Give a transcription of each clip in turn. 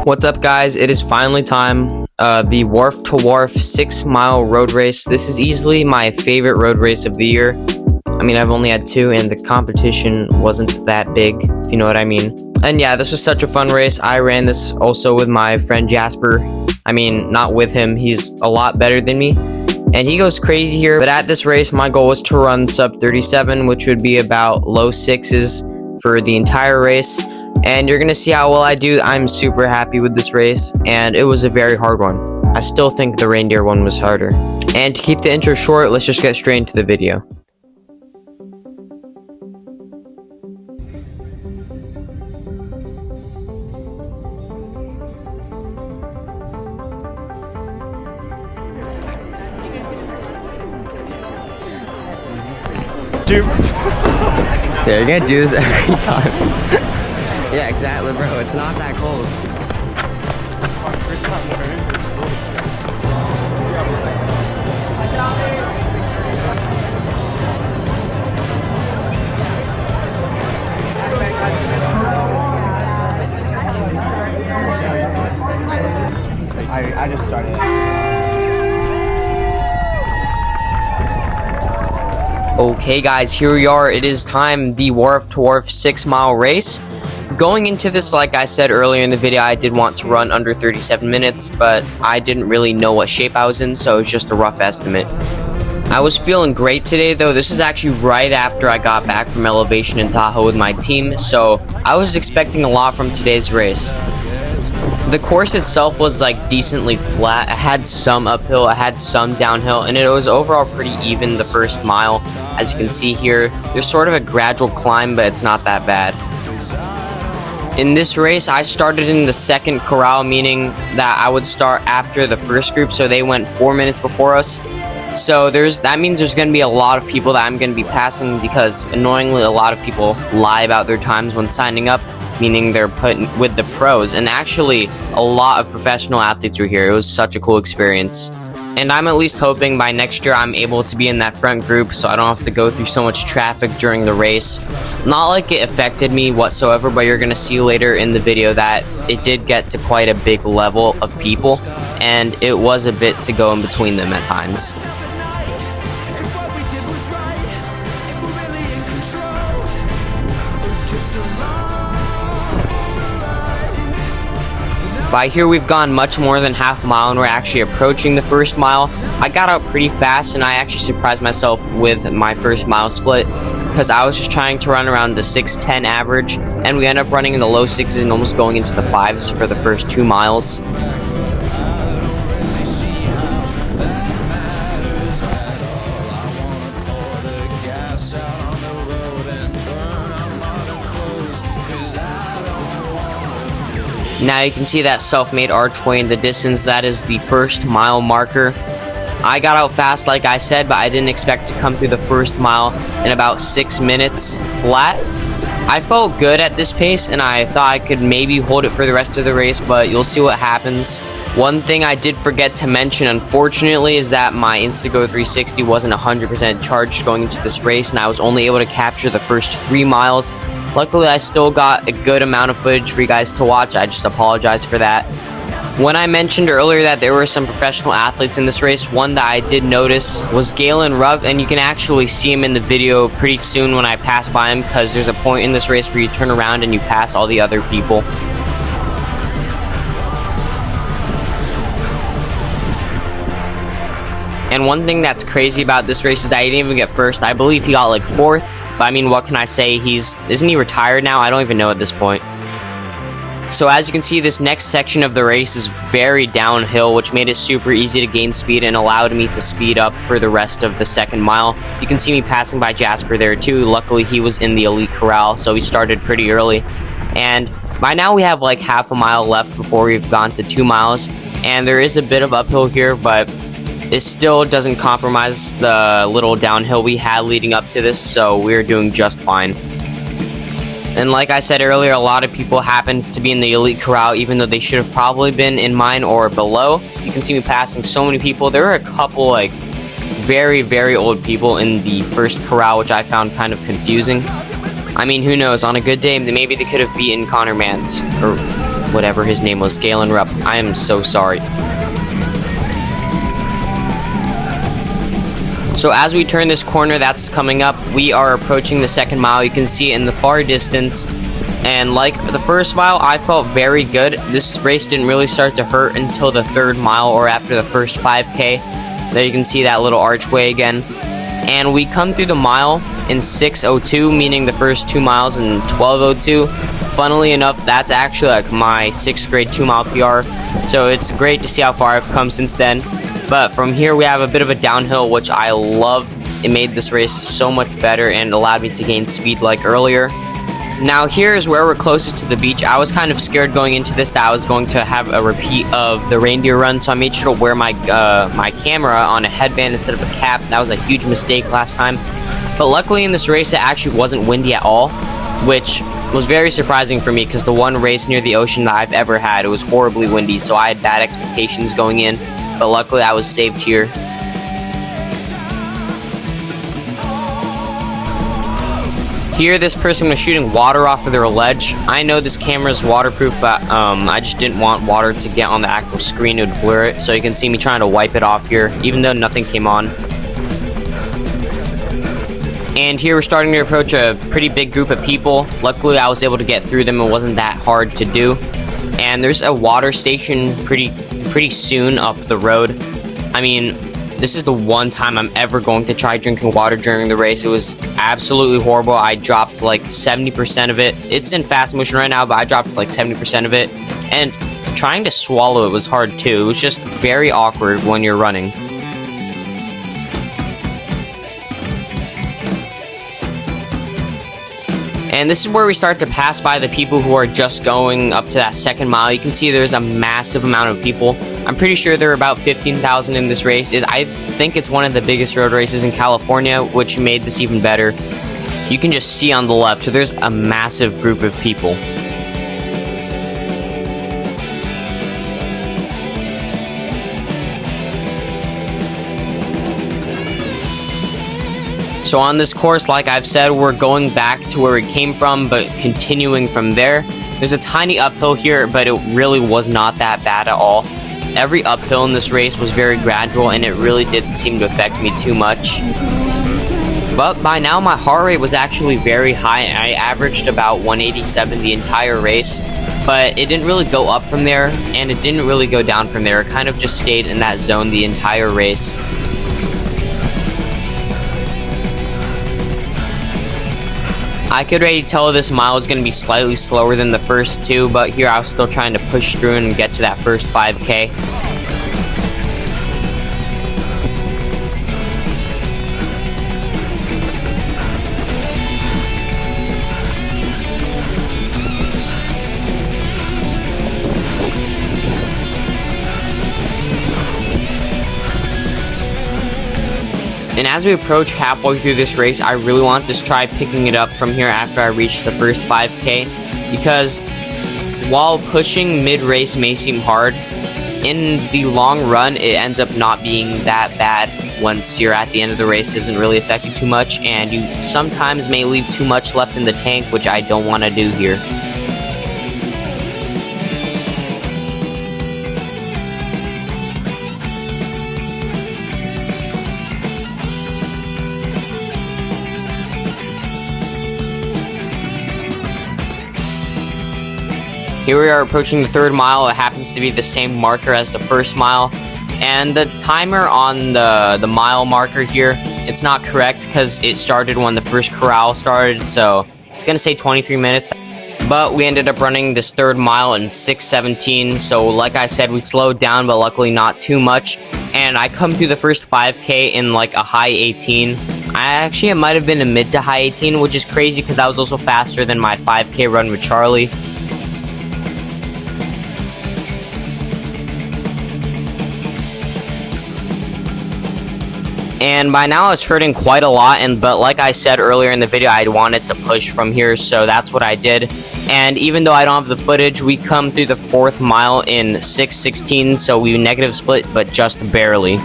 What's up, guys? It is finally time. The Wharf to Wharf 6-mile road race. This is easily my favorite road race of the year. I mean, I've only had two, and the competition wasn't that big, if you know what I mean. And yeah, this was such a fun race. I ran this also with my friend Jasper. I mean, not with him. He's a lot better than me, and he goes crazy here. But at this race, my goal was to run sub 37, which would be about low 6s for the entire race. And you're gonna see how well I do. I'm super happy with this race, and it was a very hard one. I still think the reindeer one was harder. And to keep the intro short, let's just get straight into the video. Dude. Yeah, you're gonna do this every time. Yeah, exactly, bro. It's not that cold. I just started. Okay, guys, here we are. It is time. The Wharf to Wharf 6-mile race. Going into this, like I said earlier in the video, I did want to run under 37 minutes, but I didn't really know what shape I was in, so it was just a rough estimate. I was feeling great today, though. This is actually right after I got back from elevation in Tahoe with my team, so I was expecting a lot from today's race. The course itself was like decently flat. I had some uphill, I had some downhill, and it was overall pretty even the first mile. As you can see here, there's sort of a gradual climb, but it's not that bad. In this race, I started in the second corral, meaning that I would start after the first group, so they went 4 minutes before us. So that means there's going to be a lot of people that I'm going to be passing, because annoyingly a lot of people lie about their times when signing up, meaning they're put with the pros. And actually, a lot of professional athletes were here. It was such a cool experience. And I'm at least hoping by next year I'm able to be in that front group so I don't have to go through so much traffic during the race. Not like it affected me whatsoever, but you're going to see later in the video that it did get to quite a big level of people, and it was a bit to go in between them at times. By here we've gone much more than half a mile, and we're actually approaching the first mile. I got out pretty fast, and I actually surprised myself with my first mile split, because I was just trying to run around the 6:10 average, and we ended up running in the low 6s and almost going into the 5s for the first 2 miles. Now you can see that self-made archway in the distance. That is the first mile marker. I got out fast, like I said, but I didn't expect to come through the first mile in about 6 minutes flat. I felt good at this pace, and I thought I could maybe hold it for the rest of the race, but you'll see what happens. One thing I did forget to mention, unfortunately, is that my Instago 360 wasn't 100% charged going into this race, and I was only able to capture the first 3 miles. Luckily, I still got a good amount of footage for you guys to watch. I just apologize for that. When I mentioned earlier that there were some professional athletes in this race, one that I did notice was Galen Rupp, and you can actually see him in the video pretty soon when I pass by him, because there's a point in this race where you turn around and you pass all the other people. And one thing that's crazy about this race is that he didn't even get first. I believe he got like 4th. But I mean, what can I say? Isn't he retired now? I don't even know at this point. So as you can see, this next section of the race is very downhill, which made it super easy to gain speed and allowed me to speed up for the rest of the second mile. You can see me passing by Jasper there too. Luckily, he was in the elite corral, so he started pretty early. And by now we have like half a mile left before we've gone to 2 miles. And there is a bit of uphill here, but it still doesn't compromise the little downhill we had leading up to this, so we're doing just fine. And like I said earlier, a lot of people happened to be in the elite corral, even though they should have probably been in mine or below. You can see me passing so many people. There were a couple like very, very old people in the first corral, which I found kind of confusing. I mean, who knows? On a good day, maybe they could have beaten Connor Mance. Or whatever his name was, Galen Rupp. I am so sorry. So as we turn this corner that's coming up, we are approaching the second mile. You can see it in the far distance. And like the first mile, I felt very good. This race didn't really start to hurt until the third mile or after the first 5K. There you can see that little archway again. And we come through the mile in 6:02, meaning the first 2 miles in 12:02. Funnily enough, that's actually like my 6th grade 2-mile PR. So it's great to see how far I've come since then. But from here we have a bit of a downhill, which I love. It made this race so much better and allowed me to gain speed like earlier. Now here is where we're closest to the beach. I was kind of scared going into this that I was going to have a repeat of the reindeer run, so I made sure to wear my camera on a headband instead of a cap. That was a huge mistake last time. But luckily in this race it actually wasn't windy at all, which was very surprising for me because the one race near the ocean that I've ever had, it was horribly windy, so I had bad expectations going in. But luckily I was saved here. Here this person was shooting water off of their ledge. I know this camera is waterproof, but I just didn't want water to get on the actual screen. It would blur it. So you can see me trying to wipe it off here, even though nothing came on. And here we're starting to approach a pretty big group of people. Luckily I was able to get through them. It wasn't that hard to do. And there's a water station pretty soon up the road. I mean, this is the one time I'm ever going to try drinking water during the race. It was absolutely horrible. I dropped like 70% of it. It's in fast motion right now, but I dropped like 70% of it. And trying to swallow it was hard too. It was just very awkward when you're running. And this is where we start to pass by the people who are just going up to that second mile. You can see there's a massive amount of people. I'm pretty sure there are about 15,000 in this race. I think it's one of the biggest road races in California, which made this even better. You can just see on the left, so there's a massive group of people. So on this course, like I've said, we're going back to where we came from, but continuing from there. There's a tiny uphill here, but it really was not that bad at all. Every uphill in this race was very gradual, and it really didn't seem to affect me too much. But by now, my heart rate was actually very high. I averaged about 187 the entire race, but it didn't really go up from there, and it didn't really go down from there. It kind of just stayed in that zone the entire race. I could already tell this mile was going to be slightly slower than the first two, but here I was still trying to push through and get to that first 5K. And as we approach halfway through this race, I really want to try picking it up from here after I reach the first 5K, because while pushing mid-race may seem hard, in the long run it ends up not being that bad once you're at the end of the race. It doesn't really affect you too much, and you sometimes may leave too much left in the tank, which I don't want to do here. Here we are approaching the third mile. It happens to be the same marker as the first mile. And the timer on the mile marker here, it's not correct because it started when the first corral started. So it's going to say 23 minutes. But we ended up running this third mile in 6:17. So like I said, we slowed down, but luckily not too much. And I come through the first 5K in like a high 18. It might have been a mid to high 18, which is crazy because that was also faster than my 5K run with Charlie. And by now it's hurting quite a lot, but like I said earlier in the video, I wanted to push from here, so that's what I did. And even though I don't have the footage, we come through the fourth mile in 6:16, so we negative split, but just barely.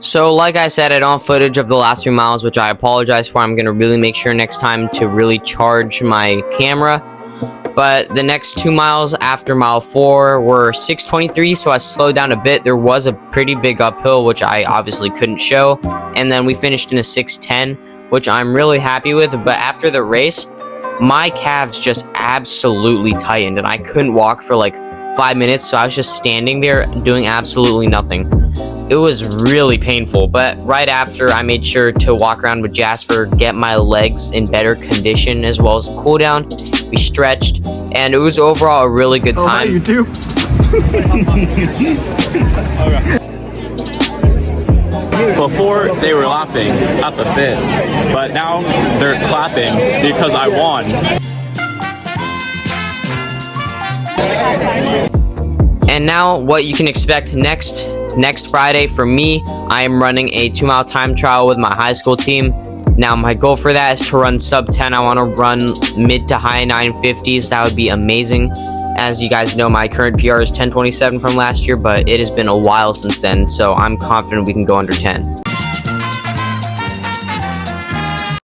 So like I said, I don't have footage of the last 3 miles, which I apologize for. I'm going to really make sure next time to really charge my camera. But the next 2 miles after mile 4 were 6:23, so I slowed down a bit. There was a pretty big uphill, which I obviously couldn't show. And then we finished in a 6:10, which I'm really happy with. But after the race, my calves just absolutely tightened, and I couldn't walk for like 5 minutes, so I was just standing there doing absolutely nothing. It was really painful, but right after, I made sure to walk around with Jasper, get my legs in better condition as well as cool down. We stretched, and it was overall a really good time. Oh, you do? Before they were laughing at the fit, but now they're clapping because I won. And now what you can expect next Friday for me, I am running a 2-mile time trial with my high school team. Now my goal for that is to run sub 10. I want to run mid to high 950s. That would be amazing. As you guys know, my current PR is 10:27 from last year, but it has been a while since then, so I'm confident we can go under 10.